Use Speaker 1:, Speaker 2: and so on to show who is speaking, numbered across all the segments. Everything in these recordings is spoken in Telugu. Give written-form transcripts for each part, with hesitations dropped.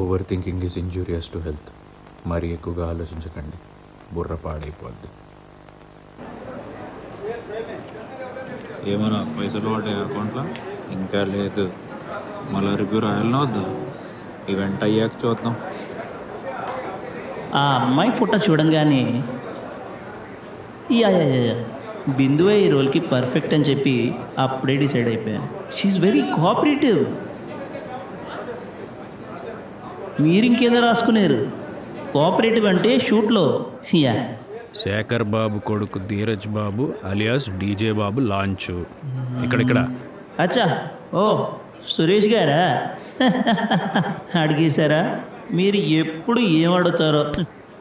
Speaker 1: Over thinking is injurious to health. మరీ ఎక్కువగా ఆలోచించకండి, బుర్ర పాడైపోద్ది.
Speaker 2: ఏమన్నా పైసలు పడ్డాయి అకౌంట్లో?
Speaker 1: ఇంకా లేదు.
Speaker 2: మళ్ళీ రివ్యూ రాయాలన్నా వద్దా?
Speaker 1: ఈవెంట్ అయ్యాక చూద్దాం.
Speaker 3: ఆ అమ్మాయి ఫోటో చూడంగానే యా బిందువే ఈ రోల్కి పర్ఫెక్ట్ అని చెప్పి అప్పుడే డిసైడ్ అయిపోయాను. She very cooperative. మీరు ఇంకేదో రాసుకున్నారు, కోఆపరేటివ్ అంటే షూట్లో. యా
Speaker 4: శేఖర్ బాబు కొడుకు ధీరజ్ బాబు అలియాస్ డీజే బాబు లాంచ్ ఇక్కడ.
Speaker 3: అచ్చా, ఓ సురేష్ గారా? అడిగేశారా? మీరు ఎప్పుడు ఏం అడుగుతారో.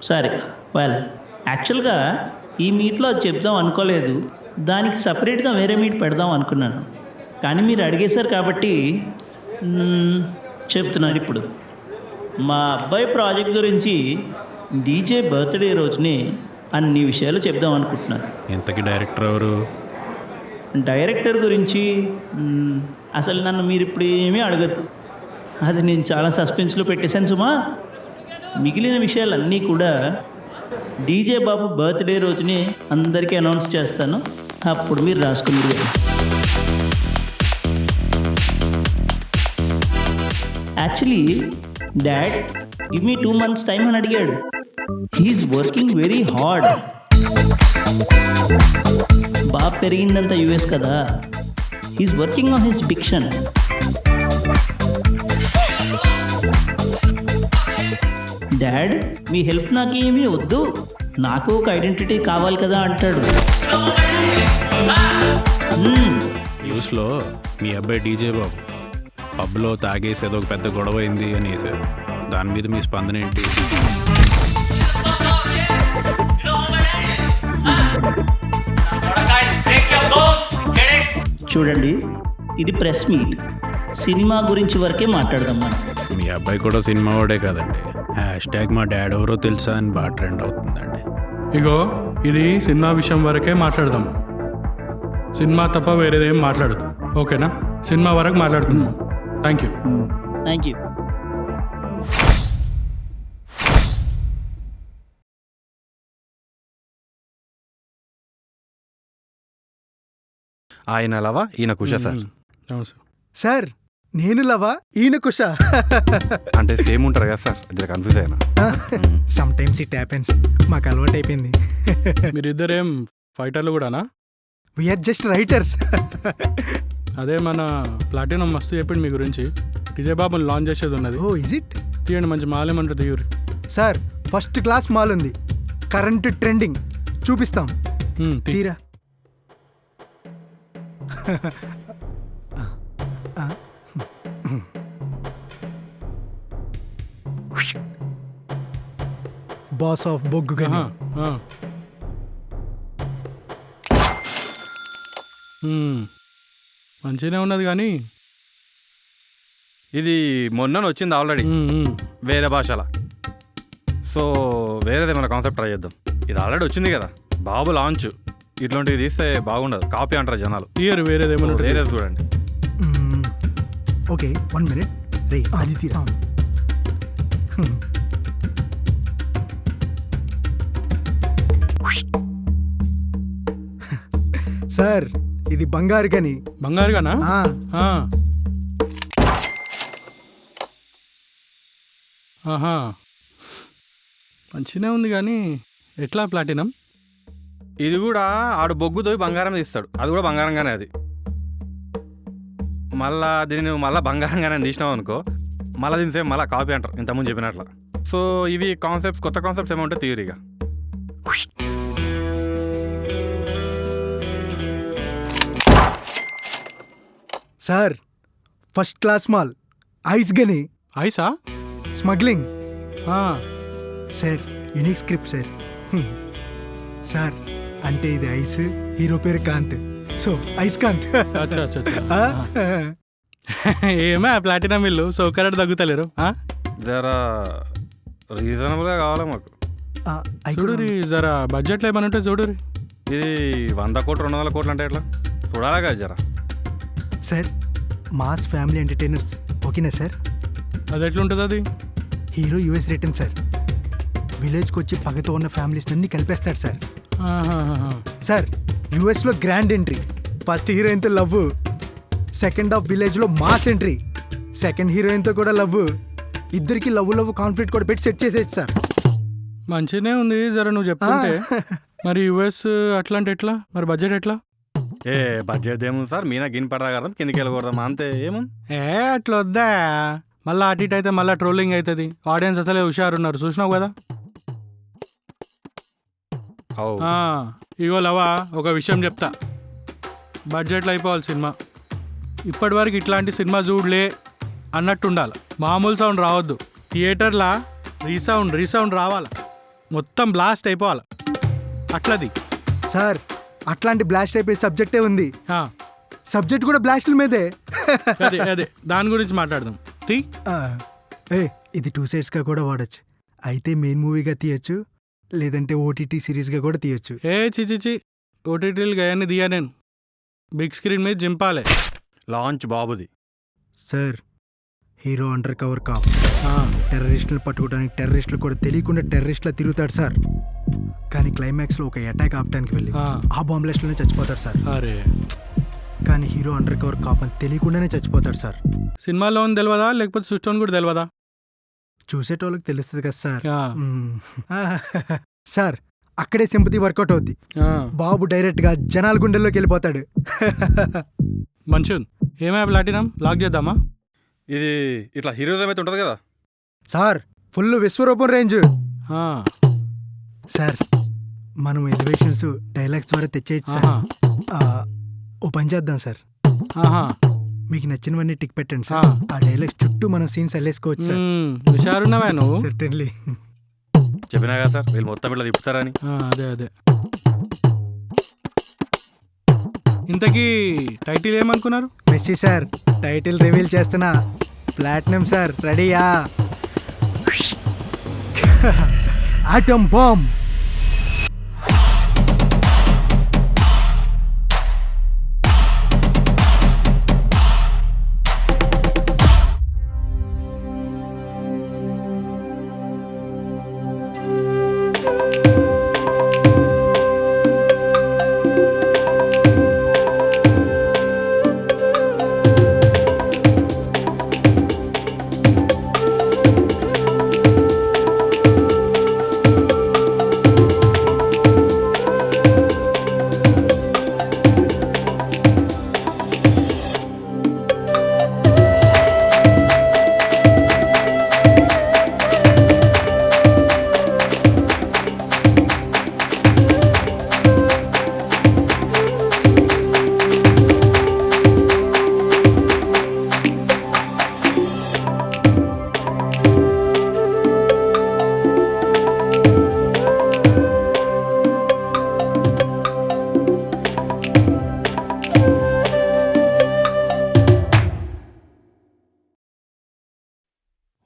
Speaker 3: సరే, వెల్ యాక్చువల్గా ఈ మీట్లో అది చెప్దాం అనుకోలేదు, దానికి సపరేట్గా వేరే మీట్ పెడదాం అనుకున్నాను. కానీ మీరు అడిగేశారు కాబట్టి చెప్తున్నాను ఇప్పుడు. మా అబ్బాయి ప్రాజెక్ట్ గురించి డీజే బర్త్డే రోజునే అన్ని విషయాలు చెప్దాం అనుకుంటున్నాను.
Speaker 4: ఇంతకీ డైరెక్టర్ ఎవరు?
Speaker 3: డైరెక్టర్ గురించి అసలు నన్ను మీరు ఇప్పుడు ఏమీ అడగద్దు, అది నేను చాలా సస్పెన్స్లో పెట్టేశాను సుమా. మిగిలిన విషయాలన్నీ కూడా డీజే బాబు బర్త్డే రోజునే అందరికీ అనౌన్స్ చేస్తాను, అప్పుడు మీరు రాసుకుంది. Actually dad give me 2 months time అని అడిగాడు. He's working very hard. బాబు పెరిగిందంతా యూఎస్ కదా, he's working on his diction. Dad మీ హెల్ప్ నాకేమీ వద్దు, నాకు ఒక ఐడెంటిటీ కావాలి కదా అంటాడు.
Speaker 4: న్యూస్లో మీ అబ్బాయి డీజే బాబు పబ్లో తాగేసి ఏదో ఒక పెద్ద గొడవ అయింది అని వేశారు. దాని మీద మీ స్పందన ఏంటి?
Speaker 3: చూడండి, ఇది ప్రెస్ మీట్, సినిమా గురించి వరకే మాట్లాడదాం మనం.
Speaker 4: మీ అబ్బాయి కూడా సినిమా వాడే కదండి. హ్యాష్ట్యాగ్ మా డాడ్ ఎవరో తెలుసా అని బాగా ట్రెండ్ అవుతుందండి.
Speaker 5: ఇగో ఇది సినిమా విషయం వరకే మాట్లాడదాం, సినిమా తప్ప వేరేదేం మాట్లాడదు. ఓకేనా? సినిమా వరకు మాట్లాడుకుందాం. Thank you.
Speaker 3: Thank you.
Speaker 2: ఆయన లవా, ఈయన కుష సార్.
Speaker 6: సార్ నేను లవా, ఈయన కుష.
Speaker 2: అంటే సేమ్ ఉంటారు కదా సార్, జర కన్ఫ్యూజ్ అయినా.
Speaker 6: సమ్ టైమ్స్ ఇట్ హ్యాపెన్స్, మాకు అలవాటు అయిపోయింది.
Speaker 5: మీరిద్దరేం ఫైటర్లు కూడానా?
Speaker 6: We're just writers.
Speaker 5: అదే మన ప్లాటినం మస్తు చెప్పింది మీ గురించి. డీజే బాబుని లాంచ్ చేసేది ఉన్నది.
Speaker 6: ఓ ఇజ్ ఇట్?
Speaker 5: తీయండి, మంచి మాలేమంటారు తీయూరి.
Speaker 6: సార్ ఫస్ట్ క్లాస్ మాల్ ఉంది, కరెంట్ ట్రెండింగ్, చూపిస్తాం. తీరా. బాస్ ఆఫ్ బొగ్గు గని.
Speaker 5: మంచిగానే ఉన్నది కానీ
Speaker 2: ఇది మొన్న వచ్చింది ఆల్రెడీ వేరే భాషల. సో వేరేదేమైనా కాన్సెప్ట్ ట్రై చేద్దాం. ఇది ఆల్రెడీ వచ్చింది కదా, బాబు లాంచ్. ఇట్లాంటివి తీస్తే బాగుండదు, కాపీ అంటారు జనాలు.
Speaker 5: తీయరు, వేరేదేమైనా
Speaker 2: వేరేది చూడండి.
Speaker 6: Okay 1 minute. రే అది తీరా. సార్ ఇది బంగారు గని.
Speaker 5: బంగారుగానా? ఆహా, మంచిగానే ఉంది కానీ ఎట్లా ప్లాటినం?
Speaker 2: ఇది కూడా ఆడు బొగ్గుతో బంగారం తీస్తాడు, అది కూడా బంగారంగానే. అది మళ్ళా దీన్ని మళ్ళీ బంగారంగానే తీసినావు అనుకో, మళ్ళీ దీని సేమ్ మళ్ళీ కాపీ అంటారు ఇంతకుముందు చెప్పినట్ల. సో ఇవి కాన్సెప్ట్స్, కొత్త కాన్సెప్ట్స్ ఏమంటే థియరీగా.
Speaker 6: సార్ ఫస్ట్ క్లాస్ మాల్, ఐస్ గని.
Speaker 5: ఐసా?
Speaker 6: Smuggling. Sir unique script sir. Sir అంటే ఇది ఐస్, హీరో పేరు కాంత్, సో ఐస్ కాంత్.
Speaker 5: ఏమే ప్లాటినం ఇల్లు సౌకర్యాలు తగ్గుతలేరు.
Speaker 2: జరా రీజనబుల్గా కావాలి మాకు.
Speaker 5: చూడురి, జరా బడ్జెట్లో ఏమైనా ఉంటే చూడురి.
Speaker 2: ఇది 100 కోట్లు 200 కోట్లు అంటే ఎట్లా చూడాలా కదా జరా.
Speaker 6: సార్ మాస్ ఫ్యామిలీ ఎంటర్టైనర్స్ ఓకేనా సార్?
Speaker 5: అది ఎట్లుంటుంది? అది
Speaker 6: హీరో యుఎస్ రిటర్న్ సార్. విలేజ్కి వచ్చి పగతో ఉన్న ఫ్యామిలీస్ అన్ని కలిపేస్తాడు సార్.
Speaker 5: ఆహాహాహా.
Speaker 6: సార్ యుఎస్లో గ్రాండ్ ఎంట్రీ, ఫస్ట్ హీరోయిన్తో లవ్, సెకండ్ హాఫ్ విలేజ్లో మాస్ ఎంట్రీ, సెకండ్ హీరోయిన్తో కూడా లవ్, ఇద్దరికి లవ్ కాన్ఫ్లిక్ట్ కూడా పెట్టి సెట్ చేసేది సార్.
Speaker 5: మంచిగానే ఉంది జర నువ్వు చెప్తుంటే. మరి యుఎస్ అట్లాంటి ఎట్లా, మరి బడ్జెట్ ఎట్లా?
Speaker 2: ఏ బడ్జెట్ ఏముంది సార్, మీనా గిన్ పడదా కదా కిందికి వెళ్ళకూడదాం అంతే. ఏముంది
Speaker 5: అట్లా వద్దా, మళ్ళీ అటు ఇటు అయితే మళ్ళీ ట్రోలింగ్ అవుతుంది. ఆడియన్స్ అసలే హుషారున్నారు, చూసినావు కదా.
Speaker 2: అవు
Speaker 5: ఆ, ఇగో లవా ఒక విషయం చెప్తా, బడ్జెట్లో అయిపోవాలి సినిమా. ఇప్పటివరకు ఇట్లాంటి సినిమా చూడలే అన్నట్టు ఉండాలి. మామూలు సౌండ్ రావద్దు, థియేటర్లా రీసౌండ్ రావాలి, మొత్తం బ్లాస్ట్ అయిపోవాలి అట్లది.
Speaker 6: సార్ అట్లాంటి బ్లాస్ట్ అయిపోయే సబ్జెక్టే ఉంది,
Speaker 5: ఆ,
Speaker 6: సబ్జెక్ట్ కూడా బ్లాస్ట్ల మీదే.
Speaker 5: అదే దాని గురించి మాట్లాడదాం. తీ
Speaker 6: ఇది 2 సైడ్స్గా కూడా వాడచ్చు. అయితే మెయిన్ మూవీగా తీయచ్చు, లేదంటే ఓటీటీ సిరీస్గా కూడా తీయచ్చు.
Speaker 5: చిచి ఓటీటీలు గయాన్ని దియా, నేను బిగ్ స్క్రీన్ మీద జింపాలే.
Speaker 2: లాంచ్ బాబుది.
Speaker 6: Sir hero undercover cop, టెర్రరిస్టులు పట్టుకోవడానికి టెర్రరిస్టులు కూడా తెలియకుండా టెర్రరిస్టులా తిరుగుతాడు సార్. కానీ క్లైమాక్స్లో ఒక అటాక్ ఆపడానికి వెళ్ళి ఆ బాంబ్ బ్లాస్ట్లోనే చచ్చిపోతాడు సార్.
Speaker 5: అరే
Speaker 6: కానీ హీరో అండర్ కవర్ కాప్ అని తెలియకుండానే చచ్చిపోతాడు సార్.
Speaker 5: సినిమాలో తెలియదా, లేకపోతే సుస్టోన్ కూడా తెలియదా?
Speaker 6: చూసేటోళ్ళకి తెలుస్తుంది కదా సార్.
Speaker 5: ఆ,
Speaker 6: సార్ అక్కడే సింపతి వర్కౌట్ అవుద్ది.
Speaker 5: ఆ,
Speaker 6: బాబు డైరెక్ట్గా జనాల గుండెల్లోకి వెళ్ళిపోతాడు.
Speaker 5: మంచిది. ఏమైనా ప్లాటినం లాక్ చేద్దామా?
Speaker 2: ఇది ఇట్లా హీరోయిజం అయితే ఉంటుంది కదా
Speaker 6: సార్, ఫుల్ విశ్వరూపం రేంజ్.
Speaker 5: ఆ,
Speaker 6: సార్ మనం ఎలివేషన్స్ డైలాగ్స్ ద్వారా తెచ్చేయచ్చు సార్. ఓ పని చేద్దాం సార్,
Speaker 5: ఆహా,
Speaker 6: మీకు నచ్చినవన్నీ టిక్ పెట్టండి సార్. ఆ డైలాగ్స్ చుట్టూ మనం సీన్స్ వెళ్ళేసుకోవచ్చు సార్.
Speaker 5: హుషారున్నావా నువ్వు?
Speaker 6: సర్టెన్లీ.
Speaker 2: చెప్పినా కదా సార్, వీళ్ళు మొత్తం ఇట్లా తిప్పుతారని.
Speaker 5: అదే ఇంతకీ టైటిల్ ఏమనుకున్నారు?
Speaker 6: మెస్సీ సార్, టైటిల్ రివీల్ చేస్తున్నా. ప్లాటినం సార్, రెడీయా? Atom bomb.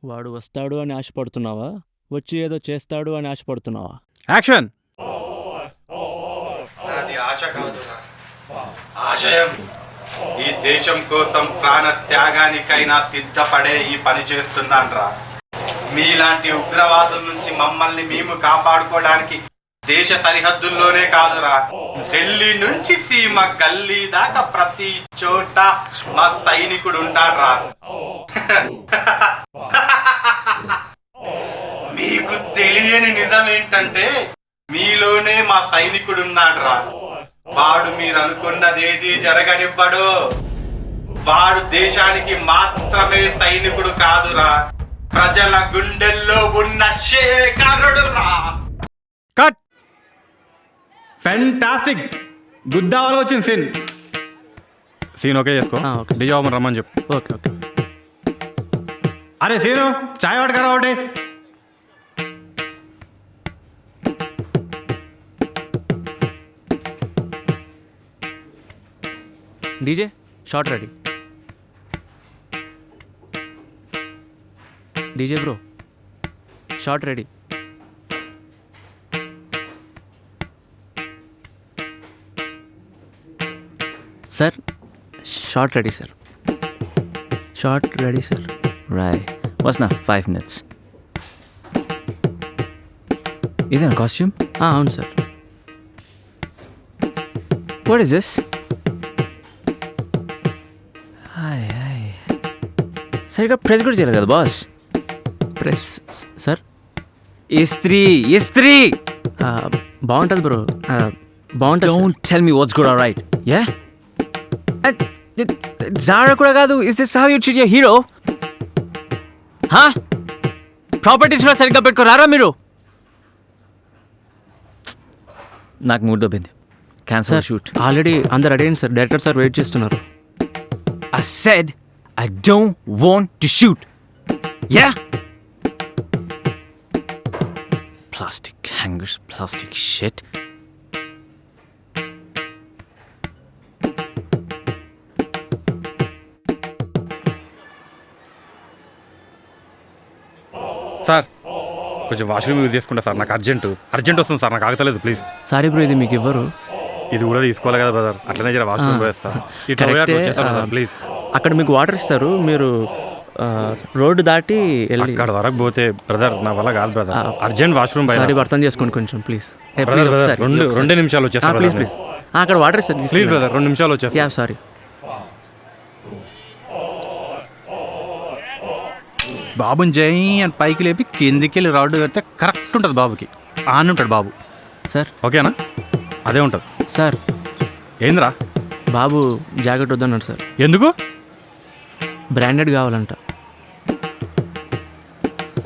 Speaker 7: వాడు వస్తాడు అని ఆశపడుతున్నావా, వచ్చి ఏదో చేస్తాడు అని ఆశపడుతున్నావా?
Speaker 2: యాక్షన్. అది ఆశ కాదు, ఆశయం. ఈ దేశం కోసం ప్రాణ త్యాగానికైనా సిద్ధపడే ఈ పని చేస్తున్నాన్రా. మీలాంటి ఉగ్రవాదుల నుంచి మమ్మల్ని మేము కాపాడుకోవడానికి దేశ సరిహద్దుల్లోనే కాదురా, ఢిల్లీ నుంచి సీమ గల్లీ దాకా ప్రతి చోట మా సైనికుడు ఉంటాడ్రా. మీకు తెలియని నిజం ఏంటంటే మీలోనే మా సైనికుడున్నాడ్రా. వాడు మీరు అనుకున్నదేది జరగనివ్వడు. వాడు దేశానికి మాత్రమే సైనికుడు కాదురా, ప్రజల గుండెల్లో ఉన్న శేఖరుడు రా. కట్. ఫెంటాస్టిక్. గుద్దావాలో వచ్చింది సీన్ ఓకే చేసుకో.
Speaker 7: ఓకే.
Speaker 2: డిజాబ్ రమ్మని చెప్పు.
Speaker 7: Okay okay.
Speaker 2: అరే సీను, చాయ్ పట్టుకరా ఒకటి.
Speaker 7: DJ shot ready. DJ bro shot ready. Sir shot ready sir. Shot ready sir. రాయ్ వస్తున్నా 5 minutes.
Speaker 8: ఇదేనా కాస్ట్యూమ్?
Speaker 7: అవును sir.
Speaker 8: What is this? Hi hi, సరిగ్గా ప్రెస్ కూడా చేయలేదు కదా బాస్.
Speaker 7: ప్రెస్ సార్
Speaker 8: ఇస్త్రీ ఇస్త్రీ.
Speaker 7: బాగుంటుంది బ్రో, బాగుంటుంది.
Speaker 8: Don't tell me what's good or right. Yeah? And Zara కూడా కాదు. Is this how you treat your hero? Huh? Properties కూడా సరిగ్గా పెట్టుకోరారా మీరు? నాకు మూడ్ దొబ్బింది. Cancel
Speaker 7: sir
Speaker 8: shoot.
Speaker 7: ఆల్రెడీ అందరు రెడీ అయింది సార్. డైరెక్టర్ సార్ వెయిట్ చేస్తున్నారు.
Speaker 8: I said I don't want to shoot. Yeah? Plastic hangers, plastic shit.
Speaker 2: Sir కొంచెం వాష్రూమ్ యూజ్ చేసుకుంటా సార్, నాకు అర్జెంట్ వస్తుంది సార్, నాకు ఆగతలేదు ప్లీజ్.
Speaker 7: సారీ బ్రో, ఇది మీకు ఇవ్వరు.
Speaker 2: ఇది కూడా తీసుకోవాలి కదా బ్రదర్, అట్లనే జర వాష్రూమ్ పోయేస్తా. ఇట్లా
Speaker 7: కరెక్టే.
Speaker 2: వచ్చేస్తాను సార్ ప్లీజ్.
Speaker 7: అక్కడ మీకు వాటర్ ఇస్తారు, మీరు రోడ్డు దాటి వెళ్ళి.
Speaker 2: అక్కడ వరకు పోతే బ్రదర్ నా వల్ల కాదు బ్రదర్, అర్జెంట్ వాష్రూమ్
Speaker 7: సారీ అర్థం చేసుకోండి కొంచెం ప్లీజ్.
Speaker 2: రెండే నిమిషాలు వచ్చేస్తా
Speaker 7: ప్లీజ్ ప్లీజ్. అక్కడ వాటర్ ఇస్తారు
Speaker 2: ప్లీజ్ బ్రదర్, 2 నిమిషాలు వచ్చేస్తా.
Speaker 7: Yeah sorry.
Speaker 4: బాబుని జై అని పైకి లేపి కిందికి వెళ్ళి రాడ్డు పెడితే కరెక్ట్ ఉంటుంది బాబుకి. ఆన్ ఉంటాడు బాబు.
Speaker 7: సార్
Speaker 2: ఓకేనా? అదే ఉంటుంది
Speaker 7: సార్.
Speaker 2: ఏందిరా?
Speaker 7: బాబు జాకెట్ వద్దన్నాడు సార్.
Speaker 2: ఎందుకు?
Speaker 7: బ్రాండెడ్ కావాలంట.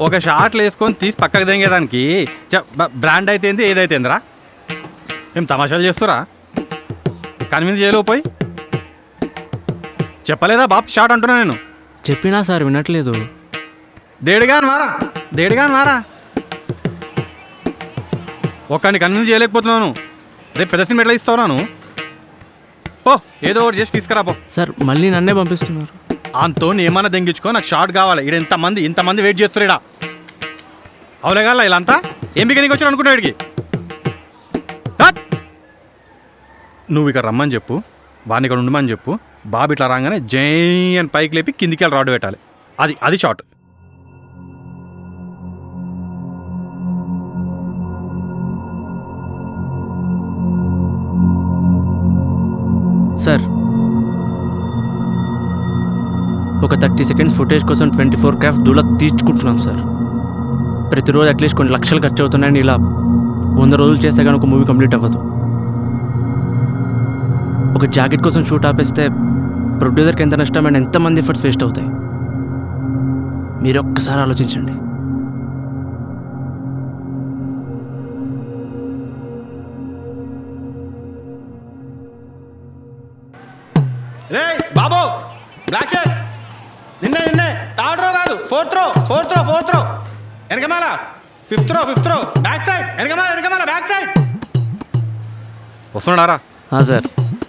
Speaker 2: ఒక షార్ట్లు వేసుకొని తీసి పక్కకు దింగేదానికి బ్రాండ్ అయితే ఏదైతేందిరా? ఏం తమాషాలు చేస్తురా? కన్విన్స్ చేయలేకపోయి చెప్పలేదా బాబు షార్ట్ అంటున్నా నేను.
Speaker 7: చెప్పినా సార్ వినట్లేదు.
Speaker 2: దేడిగాని వారా ఒక్కడిని కన్విన్స్ చేయలేకపోతున్నాను. రేపు పెద్ద సినిమా ఎట్లా ఇస్తావు? ఓ ఏదో ఒకటి చేసి తీసుకురా పో.
Speaker 7: సార్ మళ్ళీ నన్నే పంపిస్తున్నారు.
Speaker 2: అంతో ఏమన్నా దెంగించుకో, నాకు షార్ట్ కావాలి. ఇక్కడ ఇంతమంది వెయిట్ చేస్తారు. ఇక్కడ అవులేగాల ఇలా ఏం బిగినింగ్ వచ్చాడు అనుకుంటా వీడికి. నువ్వు ఇక్కడ రమ్మని చెప్పు, వాడిని ఇక్కడ ఉండమని చెప్పు. బాబు ఇట్లా రాగానే జై అని పైకి లేపి కిందికి వెళ్ళి రాడ్ పెట్టాలి. అది షార్ట్.
Speaker 7: సార్ ఒక 30 సెకండ్స్ ఫుటేజ్ కోసం 24 క్రాఫ్ట్ దూల తీర్చుకుంటున్నాం సార్. ప్రతిరోజు అట్లీస్ట్ కొన్ని లక్షలు ఖర్చు అవుతున్నాయని ఇలా 100 రోజులు చేస్తే కానీ ఒక మూవీ కంప్లీట్ అవ్వదు. ఒక జాకెట్ కోసం షూట్ ఆపేస్తే ప్రొడ్యూసర్కి ఎంత నష్టం అండ్ ఎంతమంది ఎఫర్ట్స్ వేస్ట్ అవుతాయి. మీరు ఒక్కసారి ఆలోచించండి.
Speaker 2: రే బాబు, బ్లాక్ షర్ట్ నిన్నే థర్డ్ రో కాదు, ఫోర్త్ రో వెనకమాల, ఫిఫ్త్ రో బ్యాక్ సైడ్, వెనకమాల బ్యాక్ సైడ్. వస్తున్నాడారా?
Speaker 7: సార్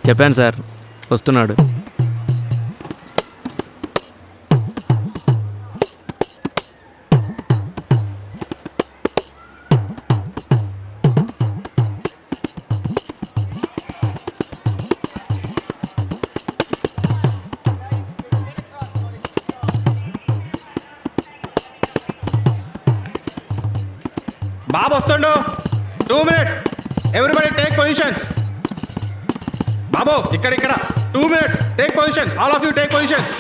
Speaker 7: చెప్పాను సార్, వస్తున్నాడు.
Speaker 2: బాబు వస్తుండు. 2 minutes. Everybody take positions. బాబు ఇక్కడ 2 minutes. Take positions. All of you take positions.